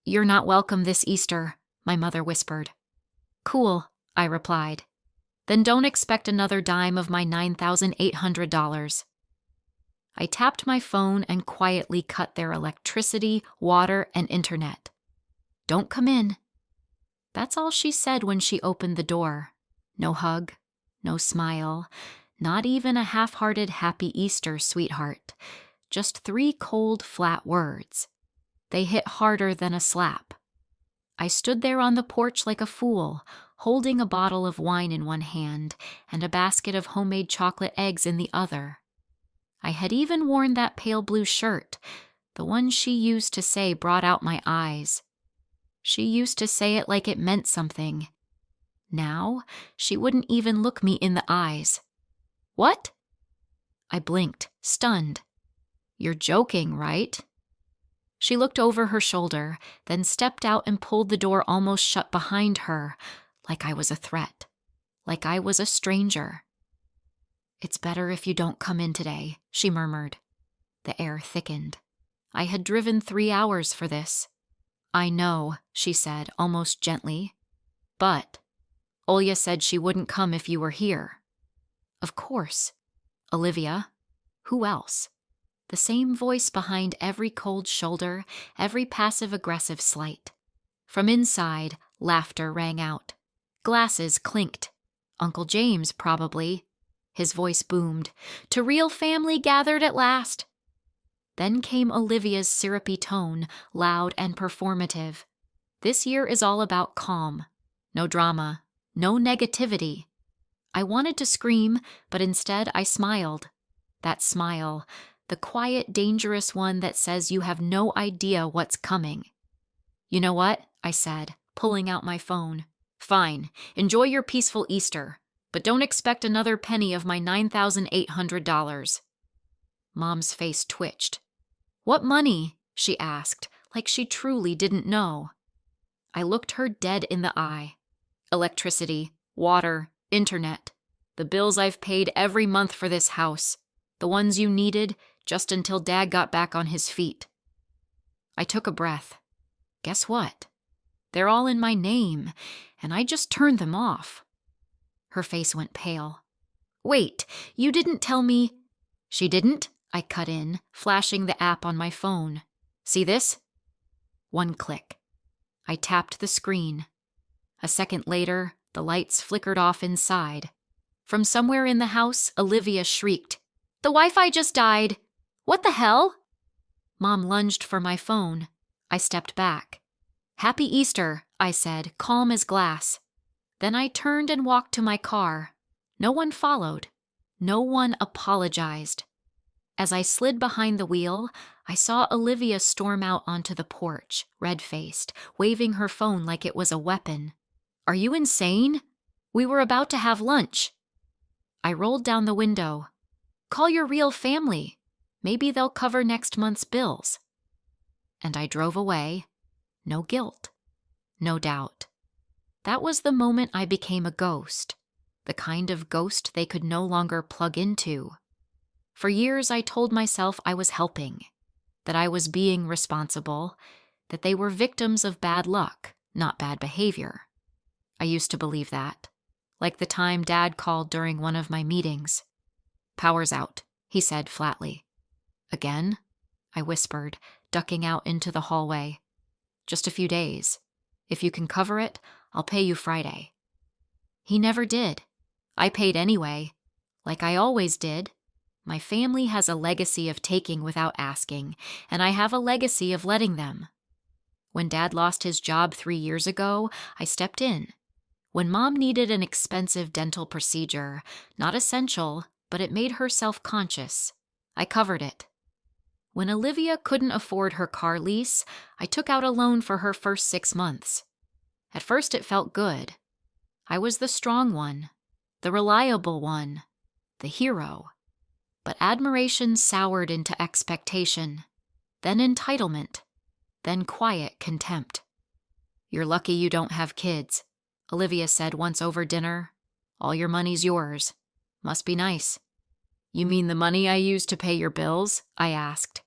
"You're not welcome this Easter," my mother whispered. "Cool," I replied. "Then don't expect another dime of my $9,800. I tapped my phone and quietly cut their electricity, water, and internet. "Don't come in." That's all she said when she opened the door. No hug, no smile, not even a half-hearted happy Easter, sweetheart. Just 3 cold, flat words. They hit harder than a slap. I stood there on the porch like a fool, holding a bottle of wine in one hand and a basket of homemade chocolate eggs in the other. I had even worn that pale blue shirt, the one she used to say brought out my eyes. She used to say it like it meant something. Now, she wouldn't even look me in the eyes. "What?" I blinked, stunned. "You're joking, right?" She looked over her shoulder, then stepped out and pulled the door almost shut behind her, like I was a threat, like I was a stranger. "It's better if you don't come in today," she murmured. The air thickened. I had driven 3 hours for this. "I know," she said, almost gently. "But Olya said she wouldn't come if you were here." Of course. Olivia. Who else? The same voice behind every cold shoulder, every passive-aggressive slight. From inside, laughter rang out. Glasses clinked. Uncle James, probably. His voice boomed. "To real family gathered at last." Then came Olivia's syrupy tone, loud and performative. "This year is all about calm. No drama. No negativity." I wanted to scream, but instead I smiled. That smile, the quiet, dangerous one that says you have no idea what's coming. "You know what?" I said, pulling out my phone. "Fine, enjoy your peaceful Easter, but don't expect another penny of my $9,800. Mom's face twitched. "What money?" she asked, like she truly didn't know. I looked her dead in the eye. "Electricity, water, internet. The bills I've paid every month for this house. The ones you needed just until Dad got back on his feet." I took a breath. Guess what? They're all in my name, and I just turned them off. Her face went pale. "Wait, you didn't tell me—" "She didn't?" I cut in, flashing the app on my phone. "See this?" One click. I tapped the screen. A second later, the lights flickered off inside. From somewhere in the house, Olivia shrieked, "The Wi-Fi just died! What the hell?" Mom lunged for my phone. I stepped back. "Happy Easter," I said, calm as glass. Then I turned and walked to my car. No one followed. No one apologized. As I slid behind the wheel, I saw Olivia storm out onto the porch, red-faced, waving her phone like it was a weapon. "Are you insane? We were about to have lunch." I rolled down the window. "Call your real family. Maybe they'll cover next month's bills." And I drove away. No guilt. No doubt. That was the moment I became a ghost. The kind of ghost they could no longer plug into. For years I told myself I was helping, that I was being responsible, that they were victims of bad luck, not bad behavior. I used to believe that, like the time Dad called during one of my meetings. "Power's out," he said flatly. "Again?" I whispered, ducking out into the hallway. "Just a few days. If you can cover it, I'll pay you Friday." He never did. I paid anyway, like I always did. My family has a legacy of taking without asking, and I have a legacy of letting them. When Dad lost his job 3 years ago, I stepped in. When Mom needed an expensive dental procedure, not essential, but it made her self-conscious, I covered it. When Olivia couldn't afford her car lease, I took out a loan for her first 6 months. At first it felt good. I was the strong one, the reliable one, the hero. But admiration soured into expectation, then entitlement, then quiet contempt. "You're lucky you don't have kids," Olivia said once over dinner. "All your money's yours. Must be nice." "You mean the money I use to pay your bills?" I asked.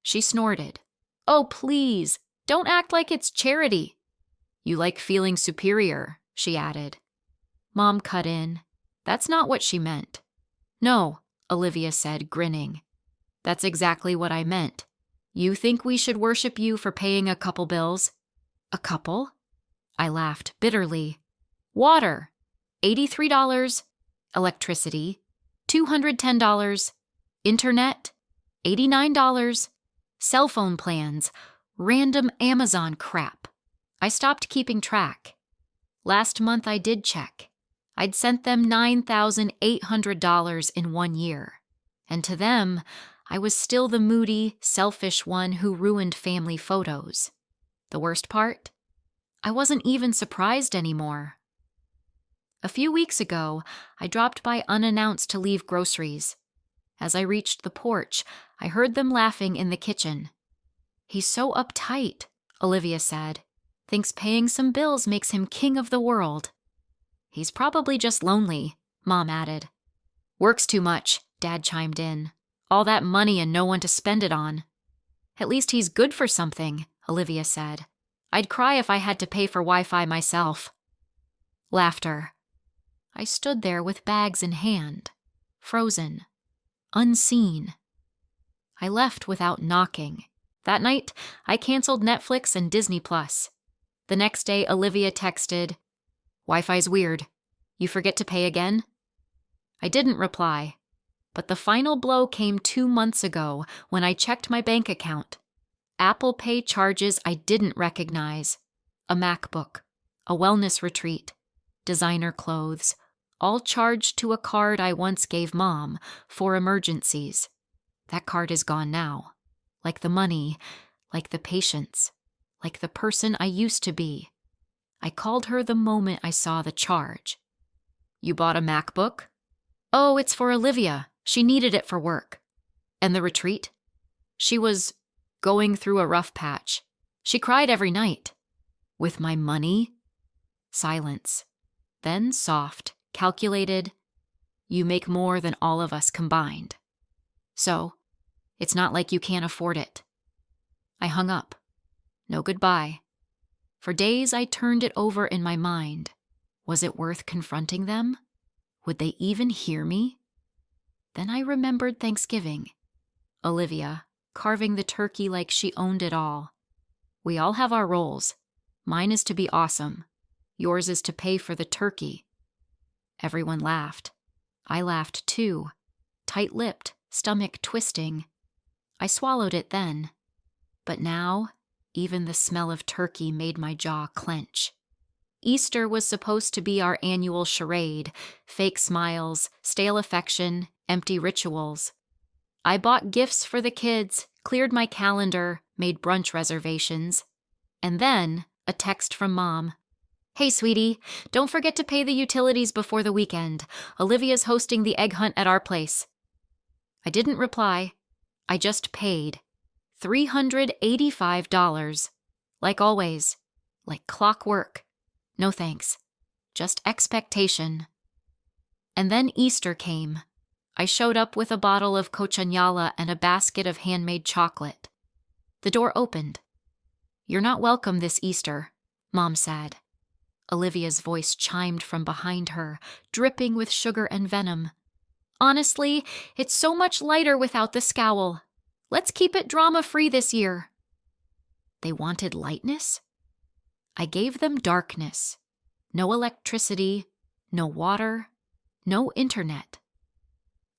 She snorted. "Oh, please. Don't act like it's charity. You like feeling superior, she added. Mom cut in. That's not what she meant. No, Olivia said, grinning. That's exactly what I meant. You think we should worship you for paying a couple bills? A couple? I laughed bitterly. Water, $83. Electricity, $210. Internet, $89. Cell phone plans, random Amazon crap. I stopped keeping track. Last month I did check. I'd sent them $9,800 in 1 year. And to them, I was still the moody, selfish one who ruined family photos. The worst part? I wasn't even surprised anymore. A few weeks ago, I dropped by unannounced to leave groceries. As I reached the porch, I heard them laughing in the kitchen. He's so uptight, Olivia said. Thinks paying some bills makes him king of the world. He's probably just lonely, Mom added. Works too much, Dad chimed in. All that money and no one to spend it on. At least he's good for something, Olivia said. I'd cry if I had to pay for Wi-Fi myself. Laughter. I stood there with bags in hand, frozen, unseen. I left without knocking. That night, I canceled Netflix and Disney+. The next day, Olivia texted, Wi-Fi's weird. You forget to pay again? I didn't reply, but the final blow came 2 months ago when I checked my bank account. Apple Pay charges I didn't recognize. A MacBook, a wellness retreat, designer clothes, all charged to a card I once gave Mom for emergencies. That card is gone now. Like the money, like the patience, like the person I used to be. I called her the moment I saw the charge. You bought a MacBook? Oh, it's for Olivia. She needed it for work. And the retreat? She was going through a rough patch. She cried every night. With my money? Silence. Then soft, calculated, you make more than all of us combined. So, it's not like you can't afford it. I hung up. No goodbye. For days I turned it over in my mind. Was it worth confronting them? Would they even hear me? Then I remembered Thanksgiving. Olivia, carving the turkey like she owned it all. We all have our roles. Mine is to be awesome. Yours is to pay for the turkey. Everyone laughed. I laughed too, tight-lipped, stomach twisting. I swallowed it then. But now, even the smell of turkey made my jaw clench. Easter was supposed to be our annual charade, fake smiles, stale affection, empty rituals. I bought gifts for the kids, cleared my calendar, made brunch reservations. And then, a text from Mom. Hey, sweetie, don't forget to pay the utilities before the weekend. Olivia's hosting the egg hunt at our place. I didn't reply. I just paid. $385. Like always. Like clockwork. No thanks. Just expectation. And then Easter came. I showed up with a bottle of cochignala and a basket of handmade chocolate. The door opened. You're not welcome this Easter, Mom said. Olivia's voice chimed from behind her, dripping with sugar and venom. Honestly, it's so much lighter without the scowl. Let's keep it drama-free this year. They wanted lightness? I gave them darkness. No electricity, no water, no internet.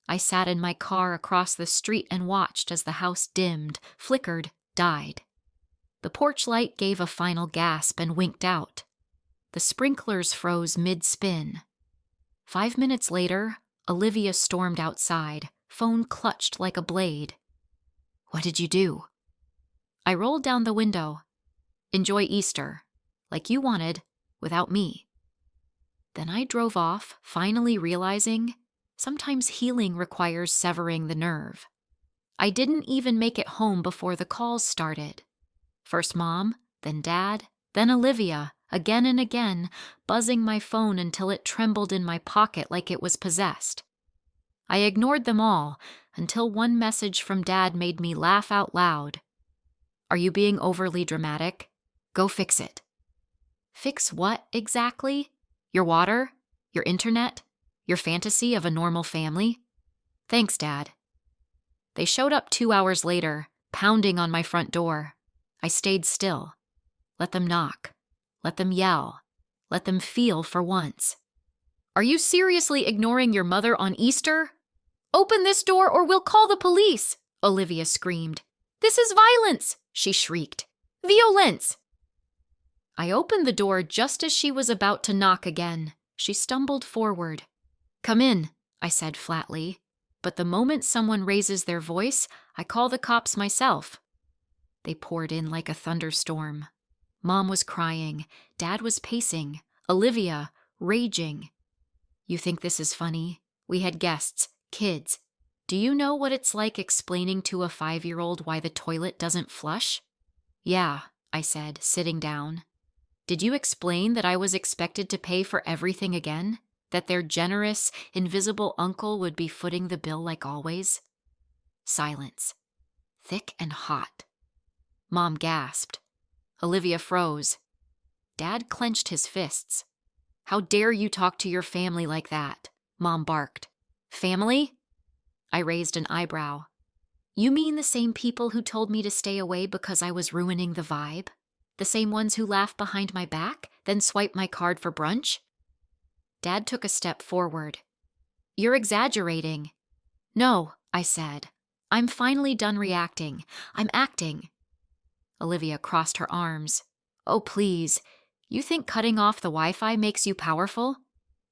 I sat in my car across the street and watched as the house dimmed, flickered, died. The porch light gave a final gasp and winked out. The sprinklers froze mid-spin. 5 minutes later, Olivia stormed outside, phone clutched like a blade. What did you do? I rolled down the window. Enjoy Easter, like you wanted, without me. Then I drove off, finally realizing sometimes healing requires severing the nerve. I didn't even make it home before the calls started. First Mom, then Dad, then Olivia, again and again, buzzing my phone until it trembled in my pocket like it was possessed. I ignored them all until one message from Dad made me laugh out loud. Are you being overly dramatic? Go fix it. Fix what exactly? Your water? Your internet? Your fantasy of a normal family? Thanks, Dad. They showed up 2 hours later, pounding on my front door. I stayed still. Let them knock. Let them yell. Let them feel for once. Are you seriously ignoring your mother on Easter? Open this door or we'll call the police, Olivia screamed. This is violence, she shrieked. Violence! I opened the door just as she was about to knock again. She stumbled forward. Come in, I said flatly. But the moment someone raises their voice, I call the cops myself. They poured in like a thunderstorm. Mom was crying. Dad was pacing. Olivia, raging. You think this is funny? We had guests, kids. Do you know what it's like explaining to a 5-year-old why the toilet doesn't flush? Yeah, I said, sitting down. Did you explain that I was expected to pay for everything again? That their generous, invisible uncle would be footing the bill like always? Silence. Thick and hot. Mom gasped. Olivia froze. Dad clenched his fists. How dare you talk to your family like that? Mom barked. Family? I raised an eyebrow. You mean the same people who told me to stay away because I was ruining the vibe? The same ones who laughed behind my back, then swiped my card for brunch? Dad took a step forward. You're exaggerating. No, I said. I'm finally done reacting. I'm acting. Olivia crossed her arms. Oh, please. You think cutting off the Wi-Fi makes you powerful?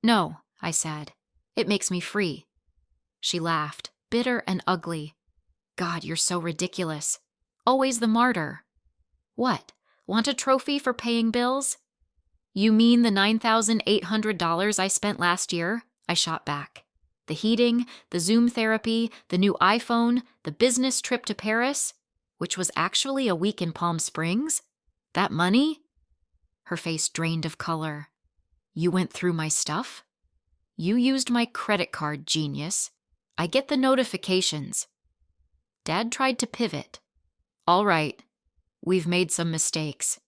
No, I said. It makes me free. She laughed, bitter and ugly. God, you're so ridiculous. Always the martyr. What? Want a trophy for paying bills? You mean the $9,800 I spent last year? I shot back. The heating, the Zoom therapy, the new iPhone, the business trip to Paris, which was actually a week in Palm Springs? That money? Her face drained of color. You went through my stuff? You used my credit card, genius. I get the notifications. Dad tried to pivot. All right. We've made some mistakes.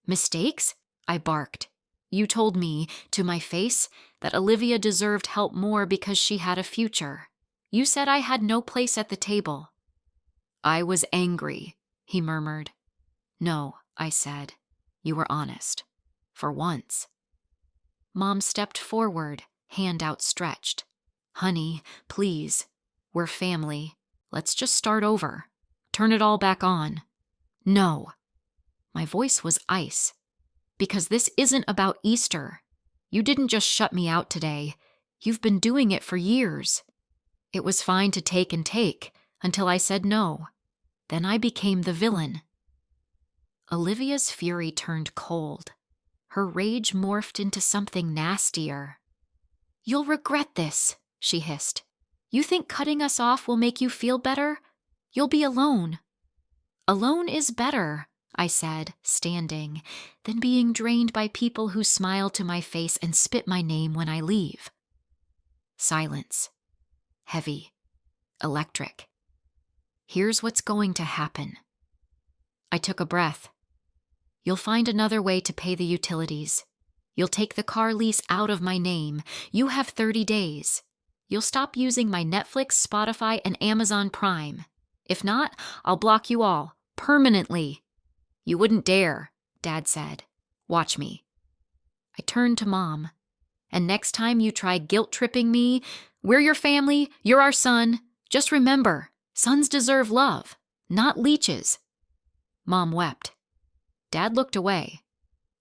Mistakes? I barked. You told me, to my face, that Olivia deserved help more because she had a future. You said I had no place at the table. I was angry, he murmured. No, I said. You were honest. For once. Mom stepped forward, hand outstretched. Honey, please. We're family. Let's just start over. Turn it all back on. No. My voice was ice. Because this isn't about Easter. You didn't just shut me out today. You've been doing it for years. It was fine to take and take, until I said no. Then I became the villain. Olivia's fury turned cold. Her rage morphed into something nastier. You'll regret this, she hissed. You think cutting us off will make you feel better? You'll be alone. Alone is better, I said, standing, than being drained by people who smile to my face and spit my name when I leave. Silence. Heavy. Electric. Here's what's going to happen. I took a breath. You'll find another way to pay the utilities. You'll take the car lease out of my name. You have 30 days. You'll stop using my Netflix, Spotify, and Amazon Prime. If not, I'll block you all, permanently. You wouldn't dare, Dad said. Watch me. I turned to Mom. And next time you try guilt-tripping me, we're your family, you're our son. Just remember, sons deserve love, not leeches. Mom wept. Dad looked away.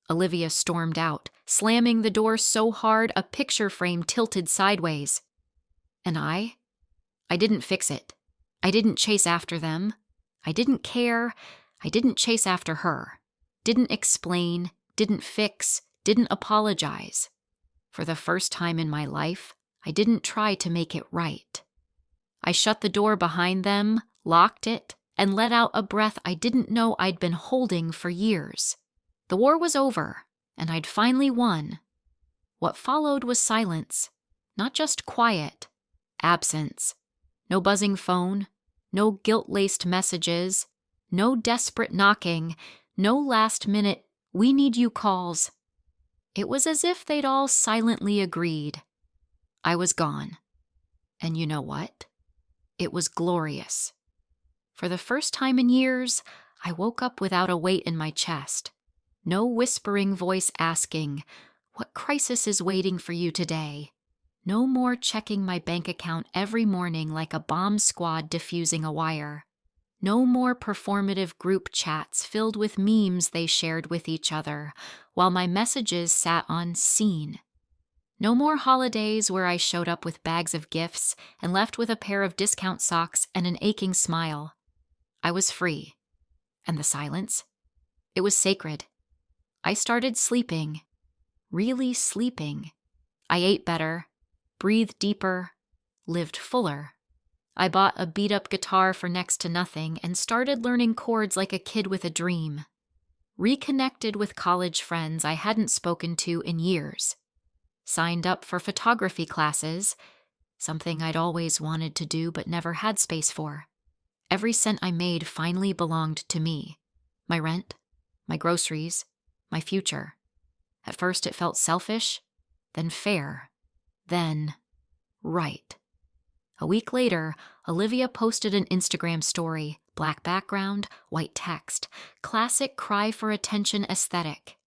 Olivia stormed out, slamming the door so hard a picture frame tilted sideways. And I didn't fix it. I didn't chase after them. I didn't care. I didn't chase after her. Didn't explain, didn't fix, didn't apologize. For the first time in my life, I didn't try to make it right. I shut the door behind them, locked it, and let out a breath I didn't know I'd been holding for years. The war was over, and I'd finally won. What followed was silence, not just quiet, absence. No buzzing phone, no guilt-laced messages, No desperate knocking, no last-minute, "we need you" calls. It was as if they'd all silently agreed. I was gone. And you know what? It was glorious. For the first time in years, I woke up without a weight in my chest. No whispering voice asking, "What crisis is waiting for you today?" No more checking my bank account every morning like a bomb squad defusing a wire. No more performative group chats filled with memes they shared with each other, while my messages sat on seen. No more holidays where I showed up with bags of gifts and left with a pair of discount socks and an aching smile. I was free. And the silence? It was sacred. I started sleeping. Really sleeping. I ate better, breathed deeper, lived fuller. I bought a beat-up guitar for next to nothing and started learning chords like a kid with a dream. Reconnected with college friends I hadn't spoken to in years. Signed up for photography classes, something I'd always wanted to do but never had space for. Every cent I made finally belonged to me. My rent, my groceries, my future. At first it felt selfish, then fair, then right. A week later, Olivia posted an Instagram story, black background, white text, classic cry for attention aesthetic.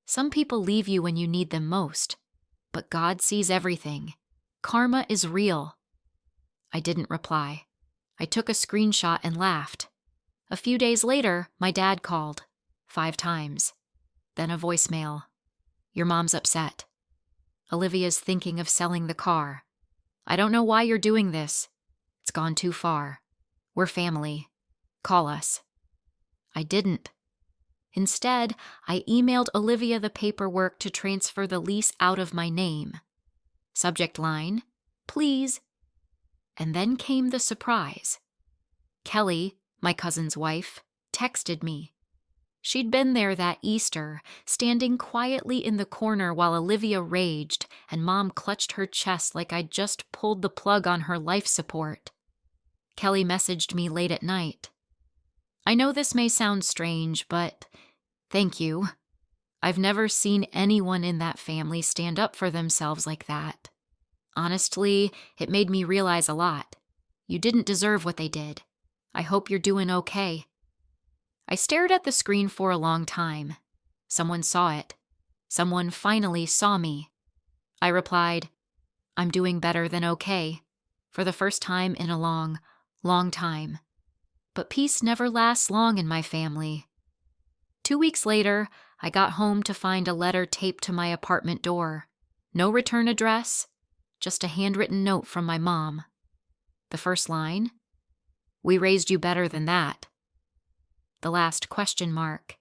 Some people leave you when you need them most, but God sees everything. Karma is real. I didn't reply. I took a screenshot and laughed. A few days later, my dad called, 5 times. Then a voicemail. "Your mom's upset. Olivia's thinking of selling the car. I don't know why you're doing this. It's gone too far. We're family. Call us." I didn't. Instead, I emailed Olivia the paperwork to transfer the lease out of my name. Subject line, "Please." And then came the surprise. Kelly, my cousin's wife, texted me. She'd been there that Easter, standing quietly in the corner while Olivia raged and Mom clutched her chest like I'd just pulled the plug on her life support. Kelly messaged me late at night. "I know this may sound strange, but thank you. I've never seen anyone in that family stand up for themselves like that. Honestly, it made me realize a lot. You didn't deserve what they did. I hope you're doing okay." I stared at the screen for a long time. Someone saw it. Someone finally saw me. I replied, "I'm doing better than okay, for the first time in a long, long time. But peace never lasts long in my family." 2 weeks later, I got home to find a letter taped to my apartment door. No return address, just a handwritten note from my mom. The first line, "We raised you better than that." The last question mark,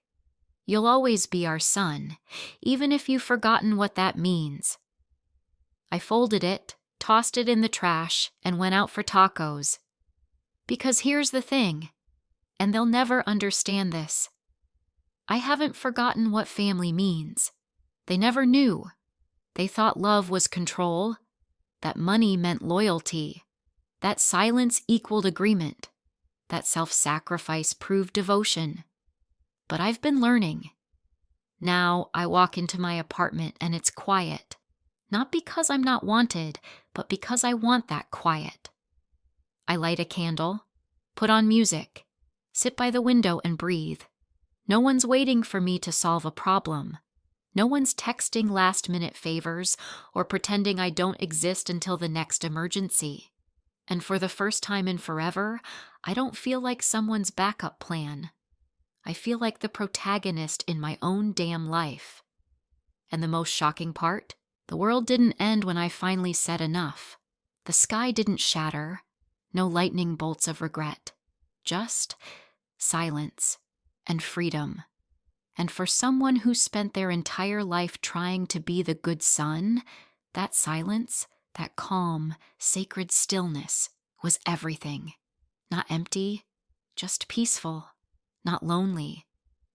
"You'll always be our son, even if you've forgotten what that means." I folded it, tossed it in the trash, and went out for tacos. Because here's the thing, and they'll never understand this. I haven't forgotten what family means. They never knew. They thought love was control, that money meant loyalty, that silence equaled agreement, that self-sacrifice proved devotion. But I've been learning. Now I walk into my apartment and it's quiet, not because I'm not wanted, but because I want that quiet. I light a candle, put on music, sit by the window and breathe. No one's waiting for me to solve a problem. No one's texting last-minute favors or pretending I don't exist until the next emergency. And for the first time in forever, I don't feel like someone's backup plan. I feel like the protagonist in my own damn life. And the most shocking part? The world didn't end when I finally said enough. The sky didn't shatter. No lightning bolts of regret. Just silence and freedom. And for someone who spent their entire life trying to be the good son, that silence, that calm, sacred stillness was everything. Not empty, just peaceful. Not lonely,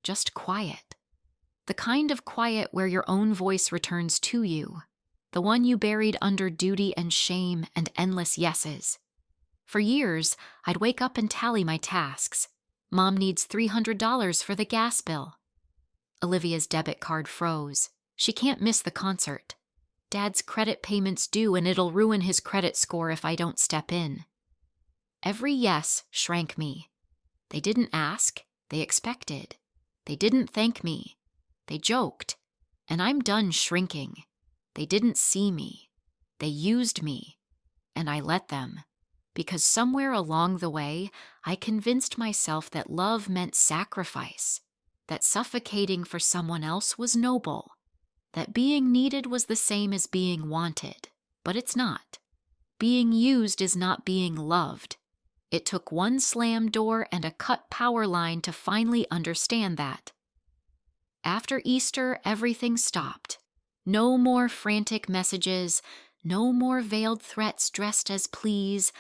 just quiet. The kind of quiet where your own voice returns to you. The one you buried under duty and shame and endless yeses. For years, I'd wake up and tally my tasks. Mom needs $300 for the gas bill. Olivia's debit card froze. She can't miss the concert. Dad's credit payment's due and it'll ruin his credit score if I don't step in. Every yes shrank me. They didn't ask, they expected. They didn't thank me. They joked. And I'm done shrinking. They didn't see me. They used me. And I let them. Because somewhere along the way, I convinced myself that love meant sacrifice, that suffocating for someone else was noble, that being needed was the same as being wanted, but it's not. Being used is not being loved. It took one slammed door and a cut power line to finally understand that. After Easter, everything stopped. No more frantic messages, no more veiled threats dressed as pleas,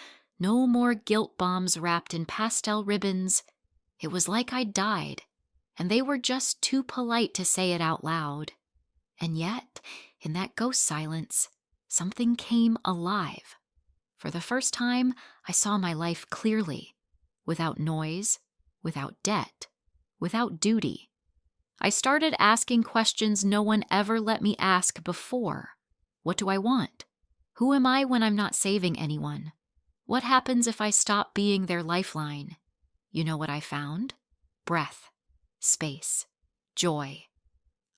no more guilt bombs wrapped in pastel ribbons. It was like I'd died, and they were just too polite to say it out loud. And yet, in that ghost silence, something came alive. For the first time, I saw my life clearly, without noise, without debt, without duty. I started asking questions no one ever let me ask before. What do I want? Who am I when I'm not saving anyone? What happens if I stop being their lifeline? You know what I found? Breath, space, joy.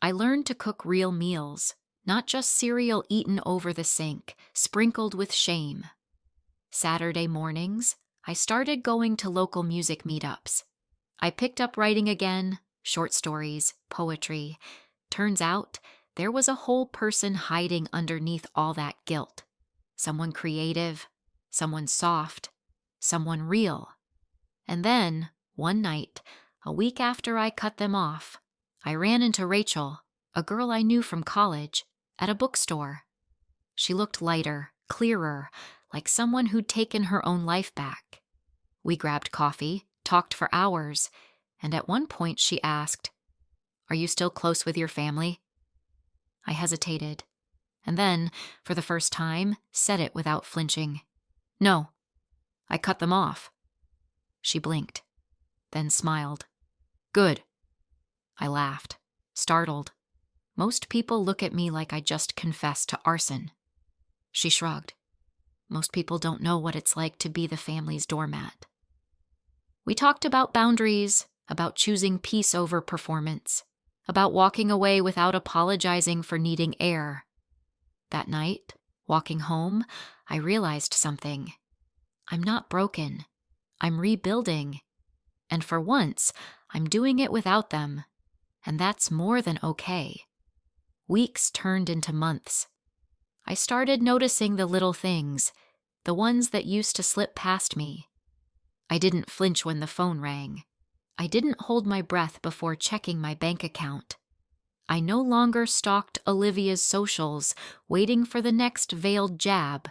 I learned to cook real meals, not just cereal eaten over the sink, sprinkled with shame. Saturday mornings, I started going to local music meetups. I picked up writing again, short stories, poetry. Turns out, there was a whole person hiding underneath all that guilt. Someone creative, someone soft, someone real. And then, one night, a week after I cut them off, I ran into Rachel, a girl I knew from college, at a bookstore. She looked lighter, clearer, like someone who'd taken her own life back. We grabbed coffee, talked for hours, and at one point she asked, "Are you still close with your family?" I hesitated, and then, for the first time, said it without flinching. "No, I cut them off." She blinked, then smiled. "Good." I laughed, startled. Most people look at me like I just confessed to arson. She shrugged. Most people don't know what it's like to be the family's doormat. We talked about boundaries, about choosing peace over performance, about walking away without apologizing for needing air. That night, walking home, I realized something. I'm not broken. I'm rebuilding. And for once, I'm doing it without them. And that's more than okay. Weeks turned into months. I started noticing the little things, the ones that used to slip past me. I didn't flinch when the phone rang. I didn't hold my breath before checking my bank account. I no longer stalked Olivia's socials, waiting for the next veiled jab.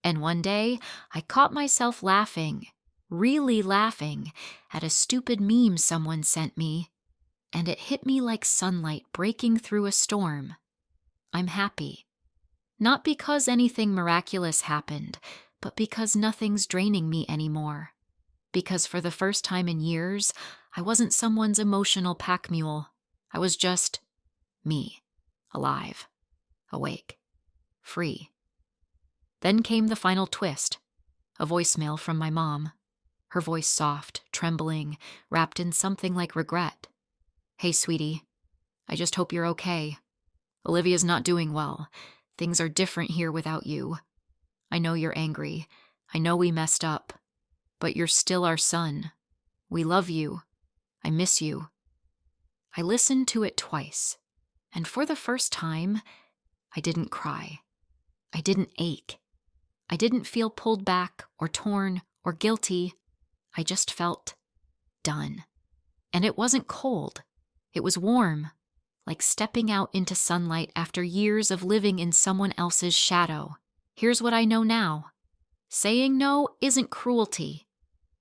And one day, I caught myself laughing, really laughing, at a stupid meme someone sent me. And it hit me like sunlight breaking through a storm. I'm happy. Not because anything miraculous happened, but because nothing's draining me anymore. Because for the first time in years, I wasn't someone's emotional pack mule. I was just me, alive, awake, free. Then came the final twist, a voicemail from my mom. Her voice soft, trembling, wrapped in something like regret. "Hey, sweetie, I just hope you're okay. Olivia's not doing well. Things are different here without you. I know you're angry. I know we messed up. But you're still our son. We love you. I miss you." I listened to it twice, and for the first time, I didn't cry. I didn't ache. I didn't feel pulled back or torn or guilty. I just felt done. And it wasn't cold. It was warm, like stepping out into sunlight after years of living in someone else's shadow. Here's what I know now. Saying no isn't cruelty.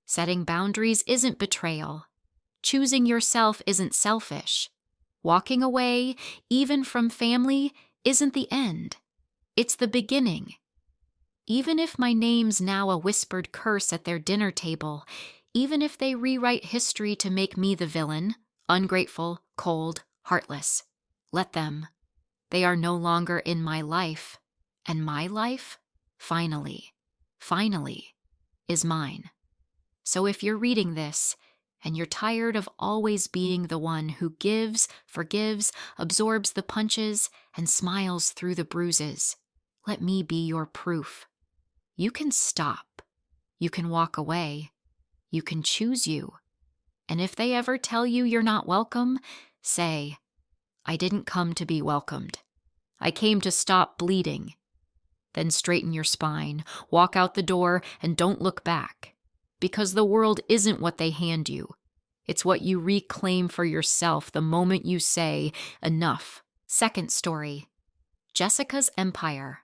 Setting boundaries isn't betrayal. Choosing yourself isn't selfish. Walking away, even from family, isn't the end. It's the beginning. Even if my name's now a whispered curse at their dinner table, even if they rewrite history to make me the villain, ungrateful, cold, heartless. Let them. They are no longer in my life, and my life, finally, is mine. So if you're reading this, and you're tired of always being the one who gives, forgives, absorbs the punches, and smiles through the bruises, let me be your proof. You can stop. You can walk away. You can choose you. And if they ever tell you you're not welcome, say, I didn't come to be welcomed. I came to stop bleeding. Then straighten your spine, walk out the door, and don't look back. Because the world isn't what they hand you. It's what you reclaim for yourself the moment you say, enough. Second story, Jessica's Empire.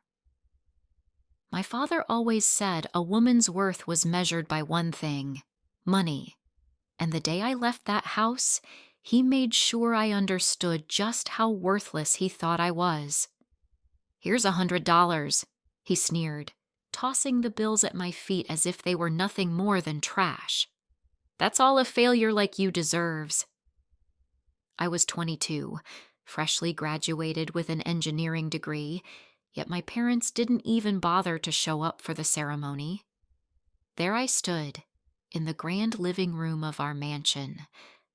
My father always said a woman's worth was measured by one thing, money. And the day I left that house, he made sure I understood just how worthless he thought I was. Here's $100, he sneered, tossing the bills at my feet as if they were nothing more than trash. That's all a failure like you deserves. I was 22, freshly graduated with an engineering degree, yet my parents didn't even bother to show up for the ceremony. There I stood, in the grand living room of our mansion,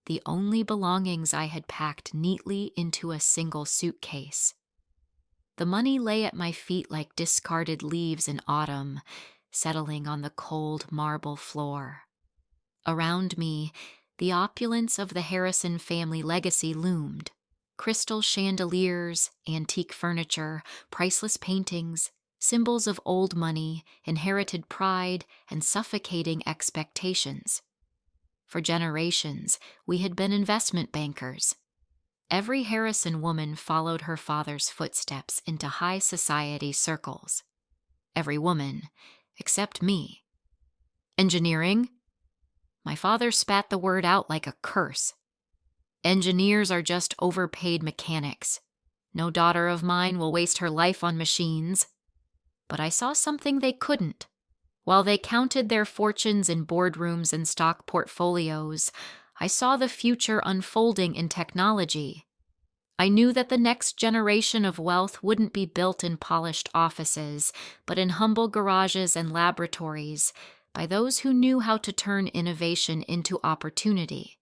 the only belongings I had packed neatly into a single suitcase. The money lay at my feet like discarded leaves in autumn, settling on the cold marble floor. Around me, the opulence of the Harrison family legacy loomed. Crystal chandeliers, antique furniture, priceless paintings, symbols of old money, inherited pride, and suffocating expectations. For generations, we had been investment bankers. Every Harrison woman followed her father's footsteps into high society circles. Every woman, except me. Engineering? My father spat the word out like a curse. Engineers are just overpaid mechanics. No daughter of mine will waste her life on machines. But I saw something they couldn't. While they counted their fortunes in boardrooms and stock portfolios, I saw the future unfolding in technology. I knew that the next generation of wealth wouldn't be built in polished offices, but in humble garages and laboratories, by those who knew how to turn innovation into opportunity.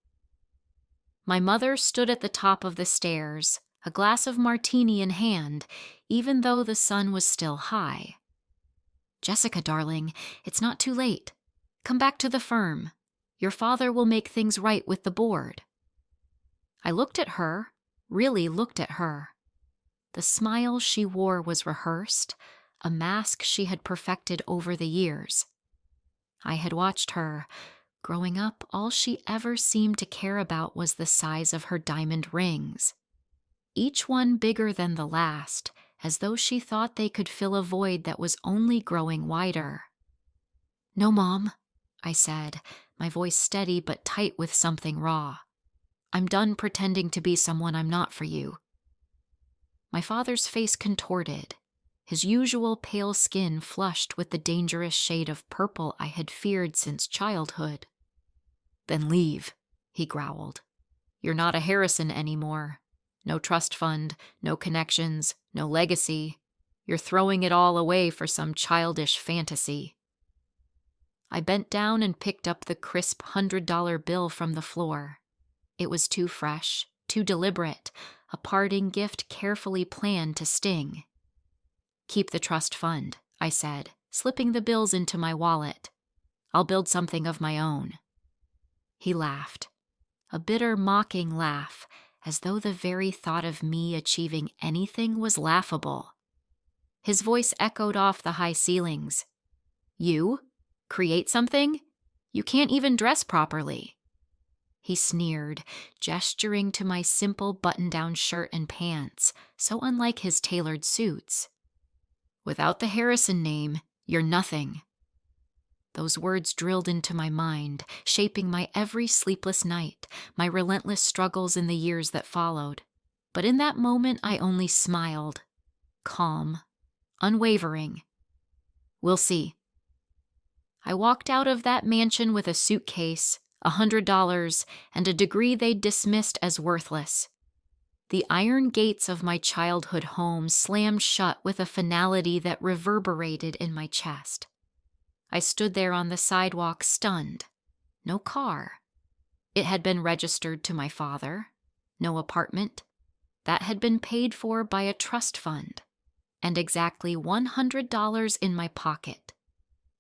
My mother stood at the top of the stairs, a glass of martini in hand, even though the sun was still high. Jessica, darling, it's not too late. Come back to the firm. Your father will make things right with the board. I looked at her, really looked at her. The smile she wore was rehearsed, a mask she had perfected over the years. I had watched her. Growing up, all she ever seemed to care about was the size of her diamond rings. Each one bigger than the last, as though she thought they could fill a void that was only growing wider. No, Mom, I said, my voice steady but tight with something raw. I'm done pretending to be someone I'm not for you. My father's face contorted, his usual pale skin flushed with the dangerous shade of purple I had feared since childhood. Then leave, he growled. You're not a Harrison anymore. No trust fund, no connections, no legacy. You're throwing it all away for some childish fantasy. I bent down and picked up the crisp $100 bill from the floor. It was too fresh, too deliberate, a parting gift carefully planned to sting. Keep the trust fund, I said, slipping the bills into my wallet. I'll build something of my own. He laughed, a bitter, mocking laugh, as though the very thought of me achieving anything was laughable. His voice echoed off the high ceilings. You? Create something? You can't even dress properly. He sneered, gesturing to my simple button-down shirt and pants, so unlike his tailored suits. Without the Harrison name, you're nothing. Those words drilled into my mind, shaping my every sleepless night, my relentless struggles in the years that followed. But in that moment, I only smiled, calm, unwavering. We'll see. I walked out of that mansion with a suitcase, $100, and a degree they'd dismissed as worthless. The iron gates of my childhood home slammed shut with a finality that reverberated in my chest. I stood there on the sidewalk stunned. No car. It had been registered to my father. No apartment. That had been paid for by a trust fund. And exactly $100 in my pocket.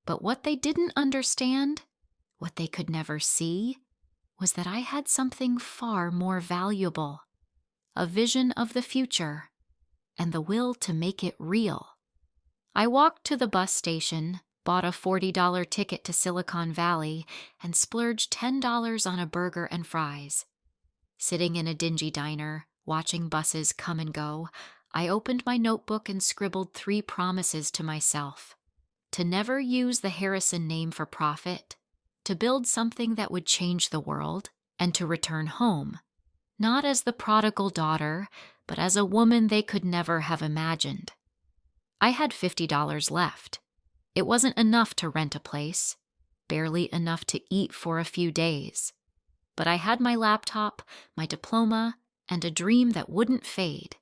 But what they didn't understand, what they could never see, was that I had something far more valuable. A vision of the future, and the will to make it real. I walked to the bus station, bought a $40 ticket to Silicon Valley, and splurged $10 on a burger and fries. Sitting in a dingy diner, watching buses come and go, I opened my notebook and scribbled 3 promises to myself. To never use the Harrison name for profit, to build something that would change the world, and to return home. Not as the prodigal daughter, but as a woman they could never have imagined. I had $50 left. It wasn't enough to rent a place, barely enough to eat for a few days. But I had my laptop, my diploma, and a dream that wouldn't fade.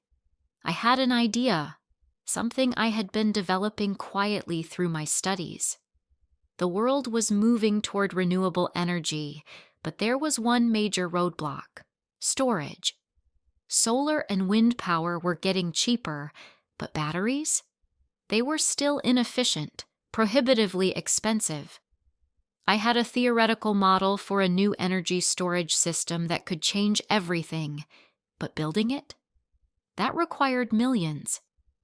I had an idea, something I had been developing quietly through my studies. The world was moving toward renewable energy, but there was one major roadblock. Storage. Solar and wind power were getting cheaper, but batteries? They were still inefficient, prohibitively expensive. I had a theoretical model for a new energy storage system that could change everything, but building it? That required millions,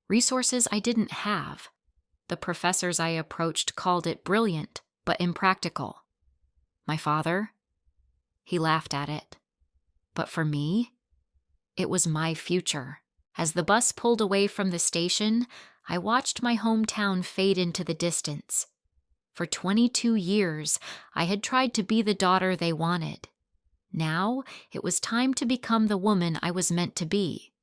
resources I didn't have. The professors I approached called it brilliant, but impractical. My father? He laughed at it. But for me, it was my future. As the bus pulled away from the station, I watched my hometown fade into the distance. For 22 years, I had tried to be the daughter they wanted. Now, it was time to become the woman I was meant to be.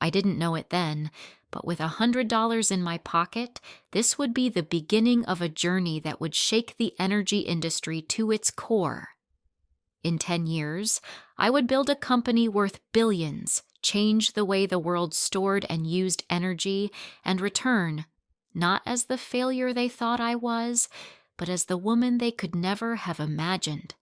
I didn't know it then, but with $100 in my pocket, this would be the beginning of a journey that would shake the energy industry to its core. In 10 years, I would build a company worth billions, change the way the world stored and used energy, and return, not as the failure they thought I was, but as the woman they could never have imagined.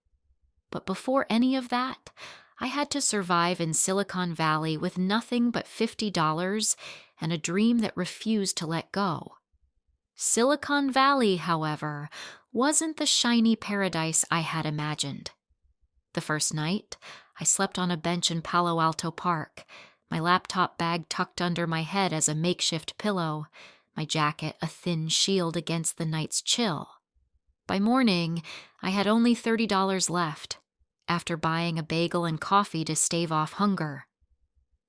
But before any of that, I had to survive in Silicon Valley with nothing but $50 and a dream that refused to let go. Silicon Valley, however, wasn't the shiny paradise I had imagined. The first night, I slept on a bench in Palo Alto Park, my laptop bag tucked under my head as a makeshift pillow, my jacket a thin shield against the night's chill. By morning, I had only $30 left, after buying a bagel and coffee to stave off hunger.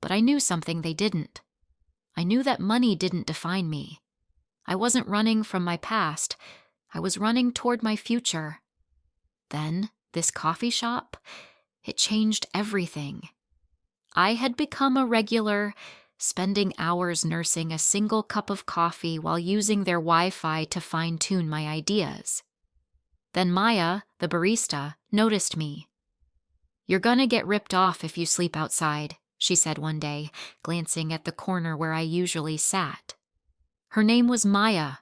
But I knew something they didn't. I knew that money didn't define me. I wasn't running from my past. I was running toward my future. Then, this coffee shop, it changed everything. I had become a regular, spending hours nursing a single cup of coffee while using their Wi-Fi to fine-tune my ideas. Then Maya, the barista, noticed me. "You're gonna get ripped off if you sleep outside," she said one day, glancing at the corner where I usually sat. Her name was Maya.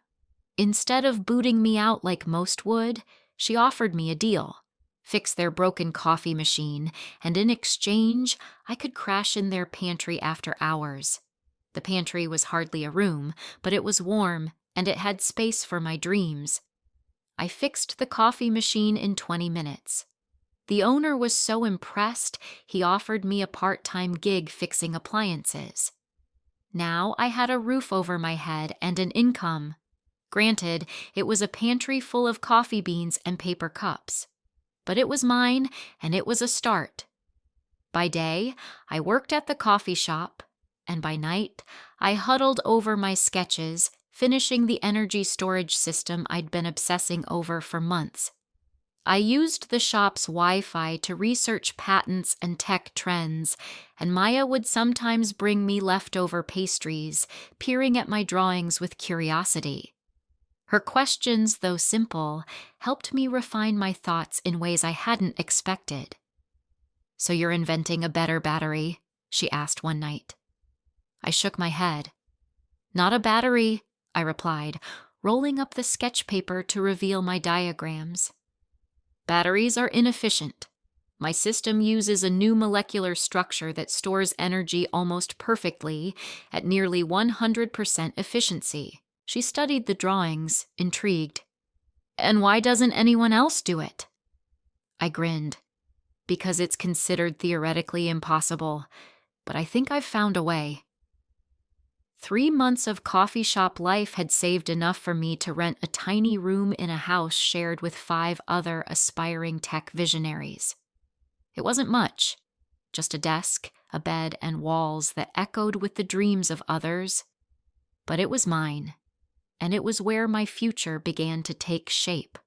Instead of booting me out like most would, she offered me a deal. Fix their broken coffee machine, and in exchange, I could crash in their pantry after hours. The pantry was hardly a room, but it was warm, and it had space for my dreams. I fixed the coffee machine in 20 minutes. The owner was so impressed, he offered me a part-time gig fixing appliances. Now I had a roof over my head and an income. Granted, it was a pantry full of coffee beans and paper cups. But it was mine, and it was a start. By day, I worked at the coffee shop, and by night, I huddled over my sketches, finishing the energy storage system I'd been obsessing over for months. I used the shop's Wi-Fi to research patents and tech trends, and Maya would sometimes bring me leftover pastries, peering at my drawings with curiosity. Her questions, though simple, helped me refine my thoughts in ways I hadn't expected. "So you're inventing a better battery?" she asked one night. I shook my head. "Not a battery," I replied, rolling up the sketch paper to reveal my diagrams. "Batteries are inefficient. My system uses a new molecular structure that stores energy almost perfectly at nearly 100% efficiency." She studied the drawings, intrigued. "And why doesn't anyone else do it?" I grinned. "Because it's considered theoretically impossible, but I think I've found a way." 3 months of coffee shop life had saved enough for me to rent a tiny room in a house shared with 5 other aspiring tech visionaries. It wasn't much, just a desk, a bed, and walls that echoed with the dreams of others. But it was mine, and it was where my future began to take shape.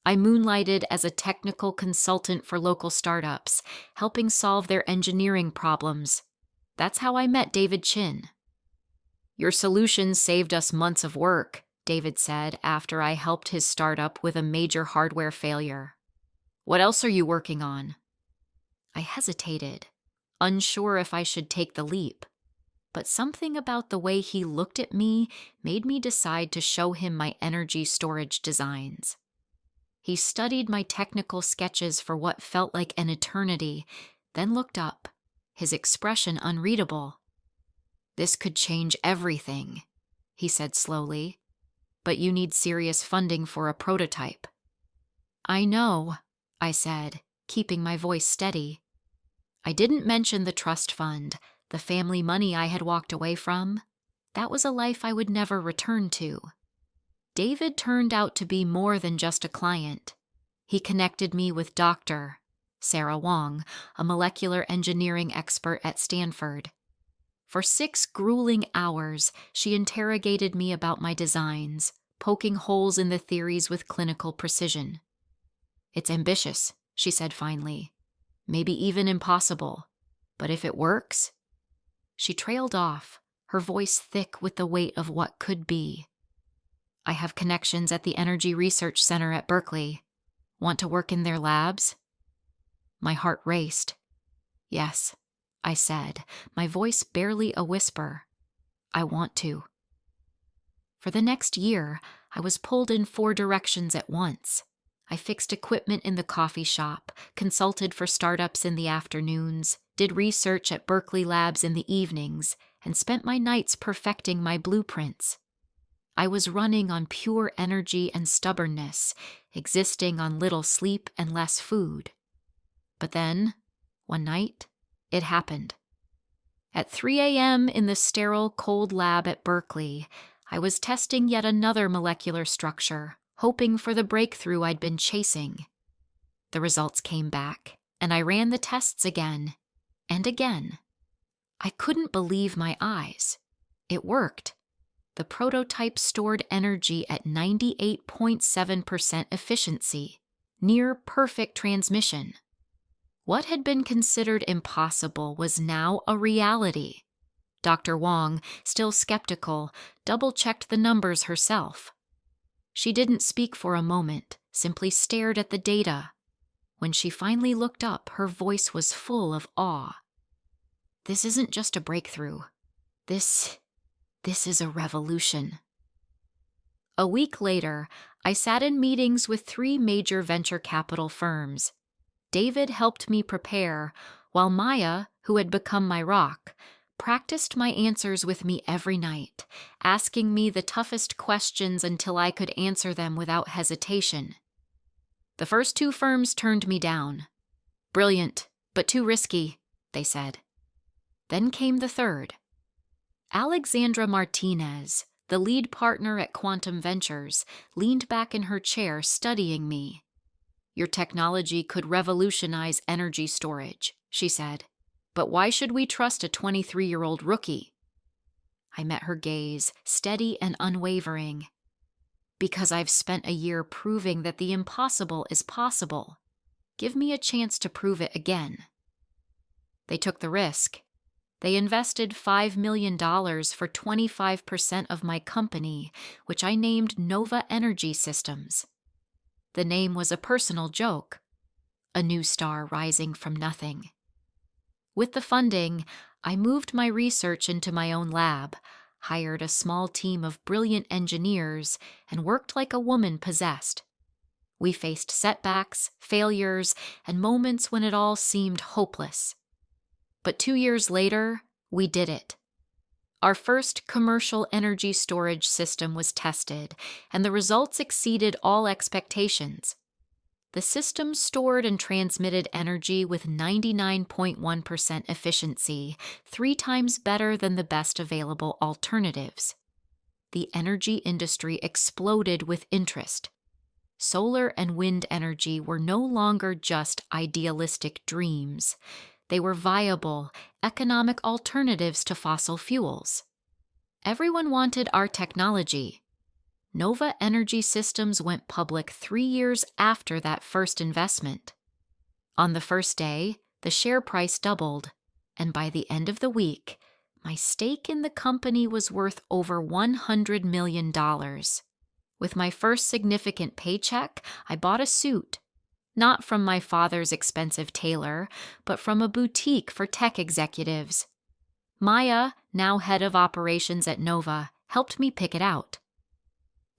I moonlighted as a technical consultant for local startups, helping solve their engineering problems. That's how I met David Chin. "Your solutions saved us months of work," David said after I helped his startup with a major hardware failure. "What else are you working on?" I hesitated, unsure if I should take the leap. But something about the way he looked at me made me decide to show him my energy storage designs. He studied my technical sketches for what felt like an eternity, then looked up, his expression unreadable. "This could change everything," he said slowly, "but you need serious funding for a prototype." "I know," I said, keeping my voice steady. I didn't mention the trust fund, the family money I had walked away from. That was a life I would never return to. David turned out to be more than just a client. He connected me with Dr. Sarah Wong, a molecular engineering expert at Stanford. For 6 grueling hours, she interrogated me about my designs, poking holes in the theories with clinical precision. "It's ambitious," she said finally. "Maybe even impossible. But if it works—" She trailed off, her voice thick with the weight of what could be. "I have connections at the Energy Research Center at Berkeley. Want to work in their labs?" My heart raced. "Yes," I said, my voice barely a whisper. "I want to." For the next year, I was pulled in 4 directions at once. I fixed equipment in the coffee shop, consulted for startups in the afternoons, did research at Berkeley Labs in the evenings, and spent my nights perfecting my blueprints. I was running on pure energy and stubbornness, existing on little sleep and less food. But then, one night, it happened. At 3 a.m. in the sterile, cold lab at Berkeley, I was testing yet another molecular structure, hoping for the breakthrough I'd been chasing. The results came back, and I ran the tests again and again. I couldn't believe my eyes. It worked. The prototype stored energy at 98.7% efficiency, near perfect transmission. What had been considered impossible was now a reality. Dr. Wong, still skeptical, double-checked the numbers herself. She didn't speak for a moment, simply stared at the data. When she finally looked up, her voice was full of awe. "This isn't just a breakthrough. This is a revolution." A week later, I sat in meetings with 3 major venture capital firms. David helped me prepare, while Maya, who had become my rock, practiced my answers with me every night, asking me the toughest questions until I could answer them without hesitation. The first 2 firms turned me down. "Brilliant, but too risky," they said. Then came the third. Alexandra Martinez, the lead partner at Quantum Ventures, leaned back in her chair studying me. "Your technology could revolutionize energy storage," she said. "But why should we trust a 23-year-old rookie?" I met her gaze, steady and unwavering. "Because I've spent a year proving that the impossible is possible. Give me a chance to prove it again." They took the risk. They invested $5 million for 25% of my company, which I named Nova Energy Systems. The name was a personal joke, a new star rising from nothing. With the funding, I moved my research into my own lab, hired a small team of brilliant engineers, and worked like a woman possessed. We faced setbacks, failures, and moments when it all seemed hopeless. But 2 years later, we did it. Our first commercial energy storage system was tested, and the results exceeded all expectations. The system stored and transmitted energy with 99.1% efficiency, 3 times better than the best available alternatives. The energy industry exploded with interest. Solar and wind energy were no longer just idealistic dreams. They were viable, economic alternatives to fossil fuels. Everyone wanted our technology. Nova Energy Systems went public 3 years after that first investment. On the first day, the share price doubled, and by the end of the week, my stake in the company was worth over $100 million. With my first significant paycheck, I bought a suit, not from my father's expensive tailor, but from a boutique for tech executives. Maya, now head of operations at Nova, helped me pick it out.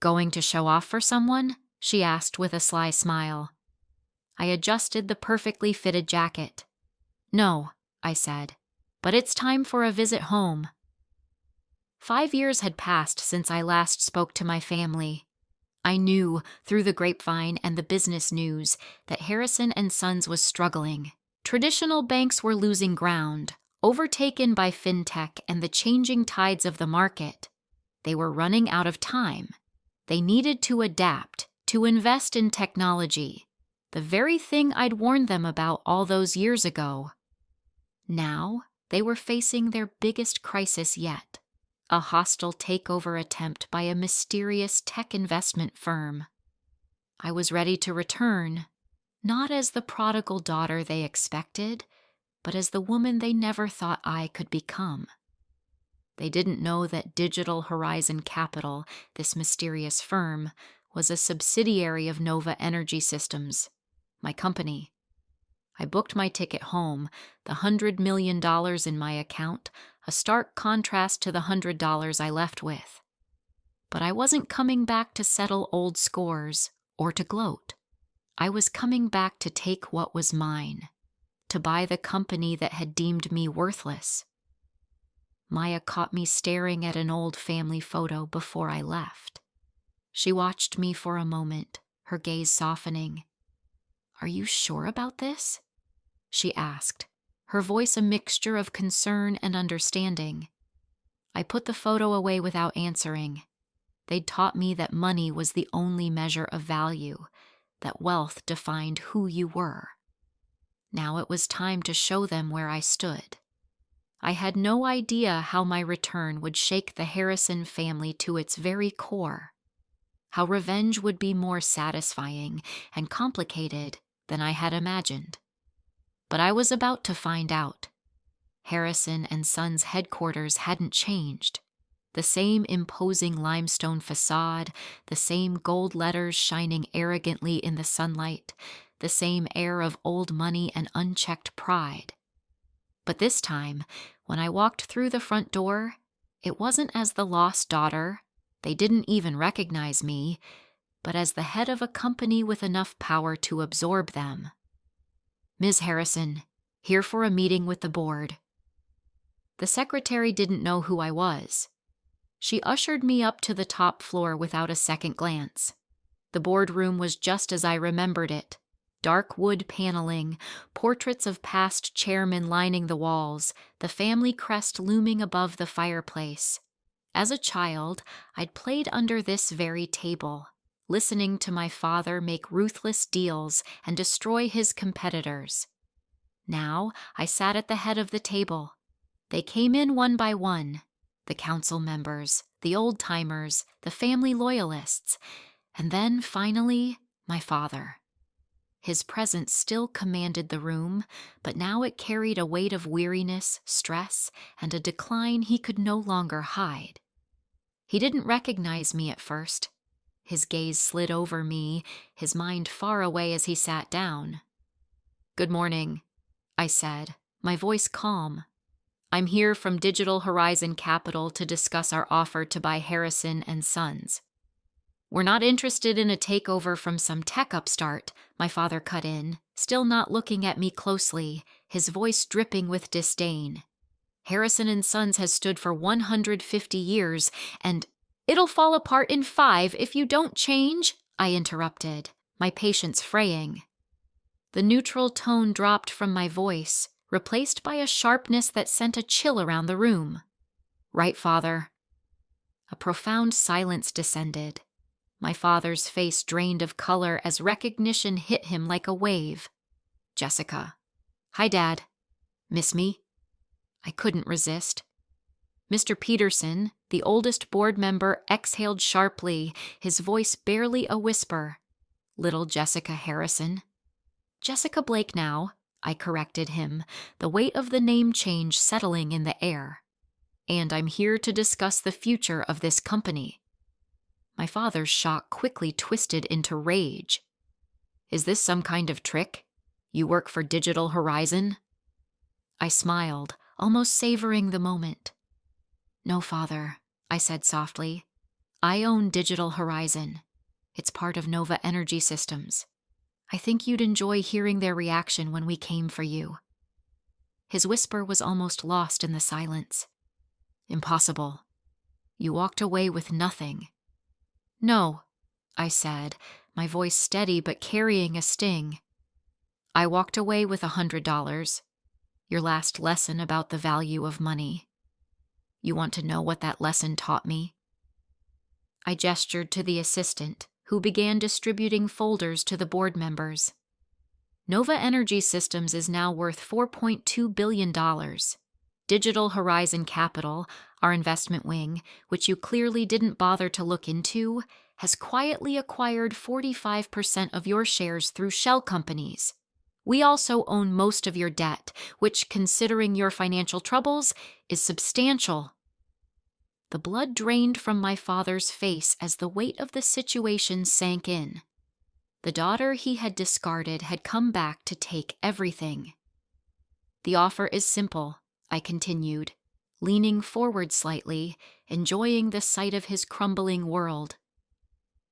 "Going to show off for someone?" she asked with a sly smile. I adjusted the perfectly fitted jacket. "No," I said, "but it's time for a visit home." 5 years had passed since I last spoke to my family. I knew, through the grapevine and the business news, that Harrison and Sons was struggling. Traditional banks were losing ground, overtaken by fintech and the changing tides of the market. They were running out of time. They needed to adapt, to invest in technology, the very thing I'd warned them about all those years ago. Now, they were facing their biggest crisis yet. A hostile takeover attempt by a mysterious tech investment firm. I was ready to return, not as the prodigal daughter they expected, but as the woman they never thought I could become. They didn't know that Digital Horizon Capital, this mysterious firm, was a subsidiary of Nova Energy Systems, my company. I booked my ticket home, the $100 million in my account, a stark contrast to the $100 I left with. But I wasn't coming back to settle old scores or to gloat. I was coming back to take what was mine, to buy the company that had deemed me worthless. Maya caught me staring at an old family photo before I left. She watched me for a moment, her gaze softening. "Are you sure about this?" she asked, her voice a mixture of concern and understanding. I put the photo away without answering. They'd taught me that money was the only measure of value, that wealth defined who you were. Now it was time to show them where I stood. I had no idea how my return would shake the Harrison family to its very core, how revenge would be more satisfying and complicated than I had imagined. But I was about to find out. Harrison and Sons headquarters hadn't changed. The same imposing limestone facade, the same gold letters shining arrogantly in the sunlight, the same air of old money and unchecked pride. But this time, when I walked through the front door, it wasn't as the lost daughter, they didn't even recognize me, but as the head of a company with enough power to absorb them. "Ms. Harrison, here for a meeting with the board." The secretary didn't know who I was. She ushered me up to the top floor without a second glance. The boardroom was just as I remembered it. Dark wood paneling, portraits of past chairmen lining the walls, the family crest looming above the fireplace. As a child, I'd played under this very table, listening to my father make ruthless deals and destroy his competitors. Now I sat at the head of the table. They came in one by one, the council members, the old-timers, the family loyalists, and then, finally, my father. His presence still commanded the room, but now it carried a weight of weariness, stress, and a decline he could no longer hide. He didn't recognize me at first. His gaze slid over me, his mind far away as he sat down. "Good morning," I said, my voice calm. "I'm here from Digital Horizon Capital to discuss our offer to buy Harrison and Sons." "We're not interested in a takeover from some tech upstart," my father cut in, still not looking at me closely, his voice dripping with disdain. "Harrison and Sons has stood for 150 years, and—" "It'll fall apart in 5 if you don't change," I interrupted, my patience fraying. The neutral tone dropped from my voice, replaced by a sharpness that sent a chill around the room. "Right, father." A profound silence descended. My father's face drained of color as recognition hit him like a wave. "Jessica." "Hi, Dad." "Miss me?" I couldn't resist. Mr. Peterson, the oldest board member, exhaled sharply, his voice barely a whisper. "Little Jessica Harrison." "Jessica Blake now," I corrected him, the weight of the name change settling in the air. "And I'm here to discuss the future of this company." My father's shock quickly twisted into rage. "Is this some kind of trick? You work for Digital Horizon?" I smiled, almost savoring the moment. "No, father," I said softly. "I own Digital Horizon. It's part of Nova Energy Systems. I think you'd enjoy hearing their reaction when we came for you." His whisper was almost lost in the silence. "Impossible. You walked away with nothing." "No," I said, my voice steady but carrying a sting. "I walked away with $100. Your last lesson about the value of money. You want to know what that lesson taught me?" I gestured to the assistant, who began distributing folders to the board members. Nova Energy Systems is now worth $4.2 billion. Digital Horizon Capital, our investment wing, which you clearly didn't bother to look into, has quietly acquired 45% of your shares through shell companies. We also own most of your debt, which, considering your financial troubles, is substantial. The blood drained from my father's face as the weight of the situation sank in. The daughter he had discarded had come back to take everything. "The offer is simple," I continued, leaning forward slightly, enjoying the sight of his crumbling world.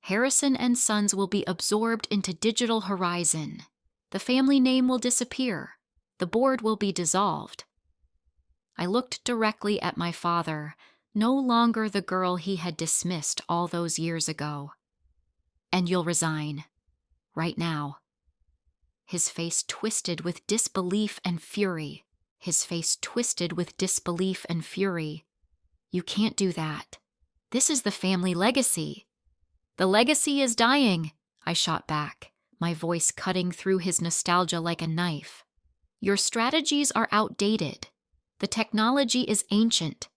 "Harrison and Sons will be absorbed into Digital Horizon. The family name will disappear. The board will be dissolved." I looked directly at my father, no longer the girl he had dismissed all those years ago. "And you'll resign. Right now." His face twisted with disbelief and fury. "You can't do that. This is the family legacy." "The legacy is dying," I shot back, my voice cutting through his nostalgia like a knife. "Your strategies are outdated. The technology is ancient,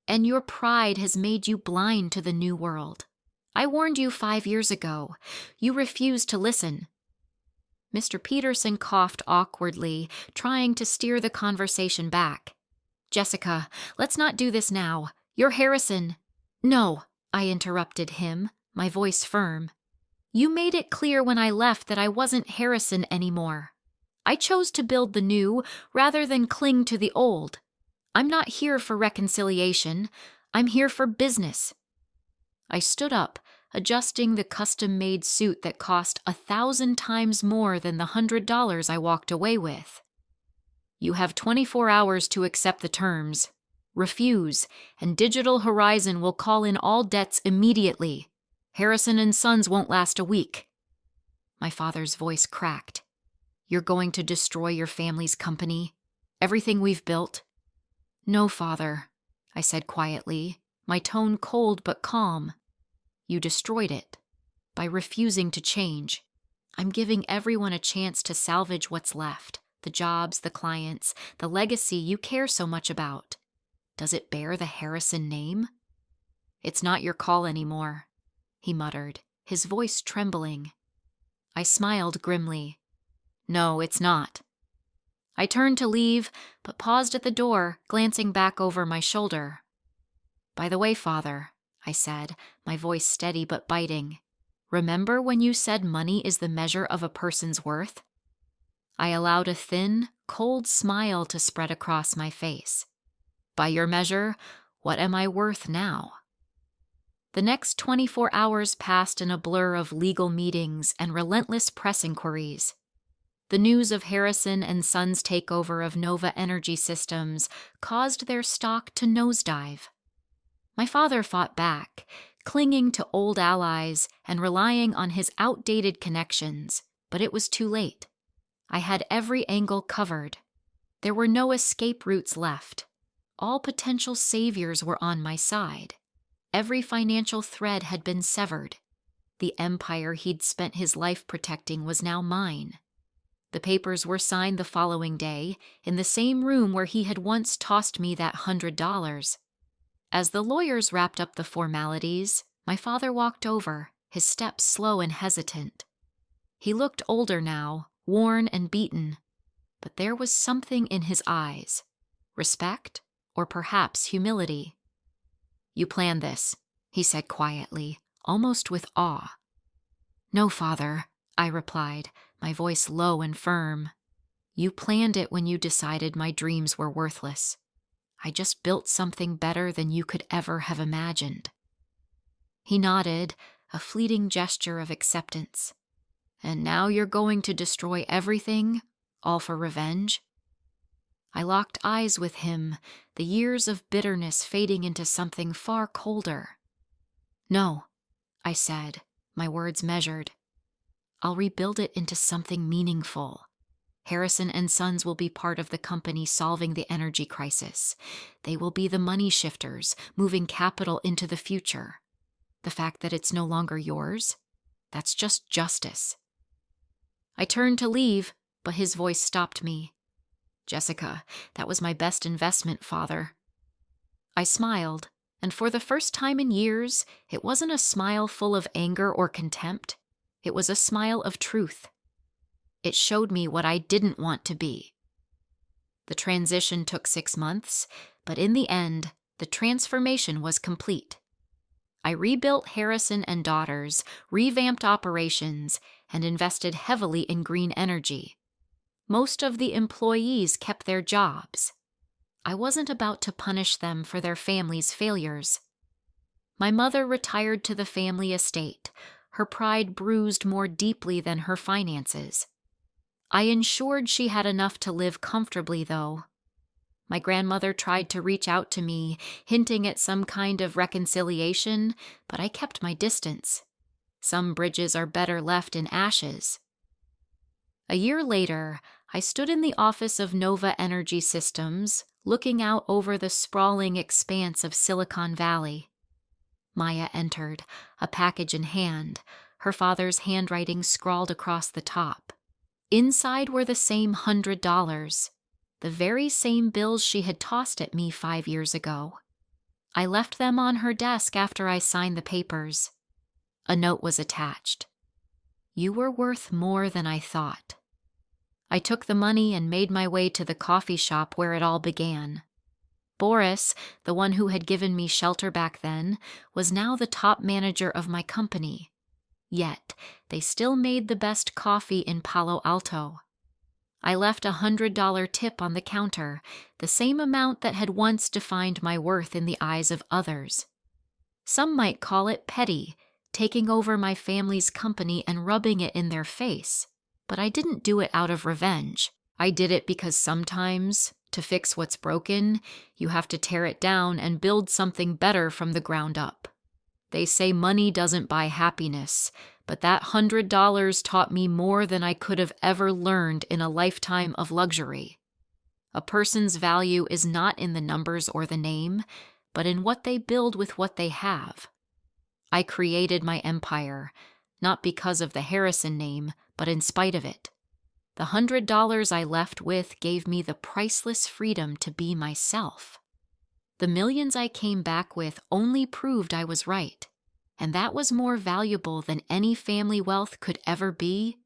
and your pride has made you blind to the new world. I warned you 5 years ago. You refused to listen." Mr. Peterson coughed awkwardly, trying to steer the conversation back. "Jessica, let's not do this now. You're Harrison." "No," I interrupted him, my voice firm. "You made it clear when I left that I wasn't Harrison anymore. I chose to build the new rather than cling to the old. I'm not here for reconciliation. I'm here for business." I stood up, adjusting the custom-made suit that cost 1,000 times more than the $100 I walked away with. "You have 24 hours to accept the terms. Refuse, and Digital Horizon will call in all debts immediately. Harrison and Sons won't last a week." My father's voice cracked. "You're going to destroy your family's company? Everything we've built?" "No, father," I said quietly, my tone cold but calm. "You destroyed it by refusing to change. I'm giving everyone a chance to salvage what's left, the jobs, the clients, the legacy you care so much about. Does it bear the Harrison name?" "It's not your call anymore," he muttered, his voice trembling. I smiled grimly. No, it's not. I turned to leave, but paused at the door, glancing back over my shoulder. By the way, Father, I said, my voice steady but biting, remember when you said money is the measure of a person's worth? I allowed a thin, cold smile to spread across my face. By your measure, what am I worth now? The next 24 hours passed in a blur of legal meetings and relentless press inquiries. The news of Harrison and Sons' takeover of Nova Energy Systems caused their stock to nosedive. My father fought back, clinging to old allies and relying on his outdated connections, but it was too late. I had every angle covered. There were no escape routes left. All potential saviors were on my side. Every financial thread had been severed. The empire he'd spent his life protecting was now mine. The papers were signed the following day, in the same room where he had once tossed me that $100. As the lawyers wrapped up the formalities, my father walked over, his steps slow and hesitant. He looked older now, worn and beaten, but there was something in his eyes, respect or perhaps humility. You planned this, he said quietly, almost with awe. No, Father, I replied, my voice low and firm. You planned it when you decided my dreams were worthless. I just built something better than you could ever have imagined. He nodded, a fleeting gesture of acceptance. And now you're going to destroy everything, all for revenge? I locked eyes with him, the years of bitterness fading into something far colder. No, I said, my words measured. I'll rebuild it into something meaningful. Harrison and Sons will be part of the company solving the energy crisis. They will be the money shifters, moving capital into the future. The fact that it's no longer yours, that's just justice. I turned to leave, but his voice stopped me. Jessica, that was my best investment, Father. I smiled, and for the first time in years, it wasn't a smile full of anger or contempt. It was a smile of truth. It showed me what I didn't want to be. The transition took 6 months, but in the end, the transformation was complete. I rebuilt Harrison and Daughters, revamped operations, and invested heavily in green energy. Most of the employees kept their jobs. I wasn't about to punish them for their family's failures. My mother retired to the family estate, her pride bruised more deeply than her finances. I ensured she had enough to live comfortably, though. My grandmother tried to reach out to me, hinting at some kind of reconciliation, but I kept my distance. Some bridges are better left in ashes. A year later, I stood in the office of Nova Energy Systems, looking out over the sprawling expanse of Silicon Valley. Maya entered, a package in hand, her father's handwriting scrawled across the top. Inside were the same $100, the very same bills she had tossed at me 5 years ago. I left them on her desk after I signed the papers. A note was attached. You were worth more than I thought. I took the money and made my way to the coffee shop where it all began. Boris, the one who had given me shelter back then, was now the top manager of my company. Yet, they still made the best coffee in Palo Alto. I left $100 tip on the counter, the same amount that had once defined my worth in the eyes of others. Some might call it petty, taking over my family's company and rubbing it in their face. But I didn't do it out of revenge. I did it because sometimes, to fix what's broken, you have to tear it down and build something better from the ground up. They say money doesn't buy happiness, but that $100 taught me more than I could have ever learned in a lifetime of luxury. A person's value is not in the numbers or the name, but in what they build with what they have. I created my empire, not because of the Harrison name, but in spite of it. The $100 I left with gave me the priceless freedom to be myself. The millions I came back with only proved I was right, and that was more valuable than any family wealth could ever be